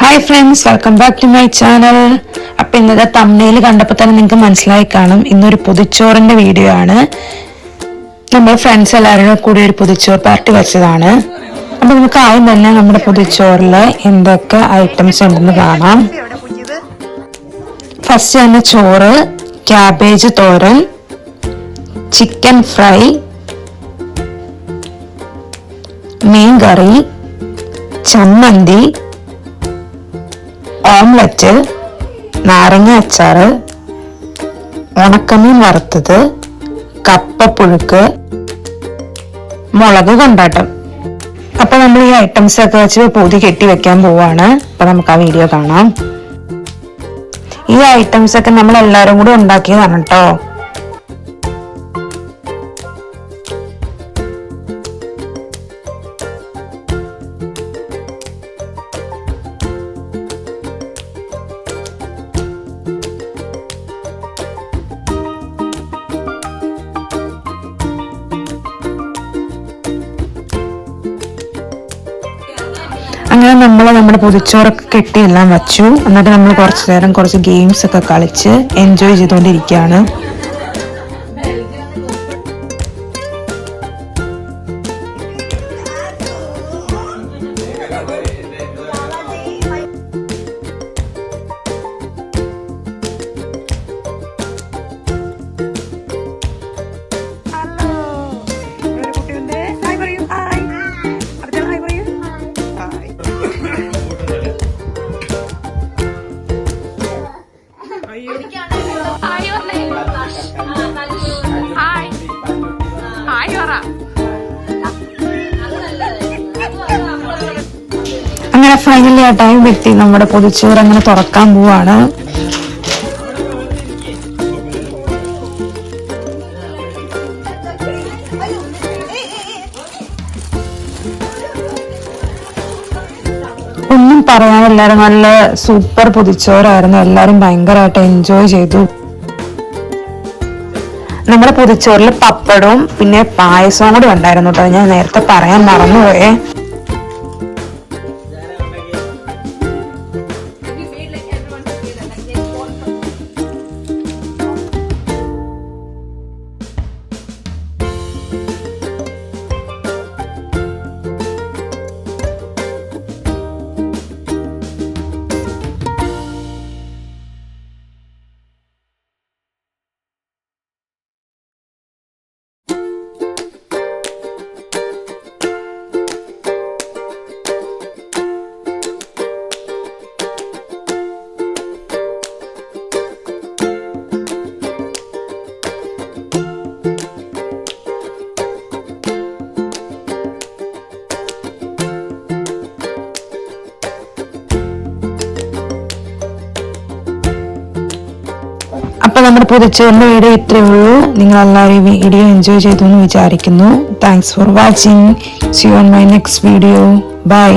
Hi friends, welcome back to my channel. അപ്പം ഇന്നത്തെ thumbnail കണ്ടപ്പോൾ തന്നെ നിങ്ങൾക്ക് മനസ്സിലായി കാണും, ഇന്നൊരു പൊതിച്ചോറിൻ്റെ വീഡിയോ ആണ്. നമ്മൾ ഫ്രണ്ട്സ് എല്ലാവരും കൂടി ഒരു പൊതിച്ചോറ് പാർട്ടി വെച്ചതാണ്. അപ്പം നമുക്ക് ആദ്യം തന്നെ നമ്മുടെ പൊതിച്ചോറിൽ എന്തൊക്കെ ഐറ്റംസ് ഉണ്ടെന്ന് കാണാം. ഫസ്റ്റ് തന്നെ ചോറ്, ക്യാബേജ് തോരൻ, ചിക്കൻ ഫ്രൈ, മീൻ കറി, ചമ്മന്തി, ഓംലറ്റ്, നാരങ്ങ അച്ചാറ്, ഉണക്കമീൻ വറുത്തത്, കപ്പപ്പുഴുക്ക്, മുളക് കൊണ്ടാട്ടം. അപ്പൊ നമ്മൾ ഈ ഐറ്റംസ് ഒക്കെ വെച്ച് പൊതി കെട്ടി വെക്കാൻ പോവാണ്. അപ്പൊ നമുക്ക് ആ വീഡിയോ കാണാം. ഈ ഐറ്റംസ് ഒക്കെ നമ്മൾ എല്ലാവരും കൂടി ഉണ്ടാക്കിയതാണ് കേട്ടോ. അങ്ങനെ നമ്മൾ നമ്മുടെ പൊതിച്ചോറൊക്കെ കെട്ടി എല്ലാം വെച്ചു. എന്നിട്ട് നമ്മൾ കുറച്ച് നേരം കുറച്ച് ഗെയിംസ് ഒക്കെ കളിച്ച് എൻജോയ് ചെയ്തുകൊണ്ടിരിക്കുകയാണ്. അങ്ങനെ ഫൈനലി ആ ടൈം എത്തി, നമ്മുടെ പൊതിച്ചോറ് അങ്ങനെ തുറക്കാൻ പോവാണ്. ഒന്നും പറയാനില്ലായിരുന്നു, നല്ല സൂപ്പർ പൊതിച്ചോറായിരുന്നു. എല്ലാരും ഭയങ്കരമായിട്ട് എൻജോയ് ചെയ്തു. നമ്മുടെ പൊതിച്ചോറിൽ പപ്പടവും പിന്നെ പായസവും കൂടി ഉണ്ടായിരുന്നു കേട്ടോ. ഞാൻ നേരത്തെ പറയാൻ മറന്നുപോയേ. അപ്പൊ നമ്മുടെ പൊതിച്ചോറിന്റെ വീഡിയോ ഇത്രയേ ഉള്ളൂ. നിങ്ങൾ എല്ലാവരും വീഡിയോ എൻജോയ് ചെയ്തു എന്ന് വിചാരിക്കുന്നു. Thanks for watching. See you on my next video. By.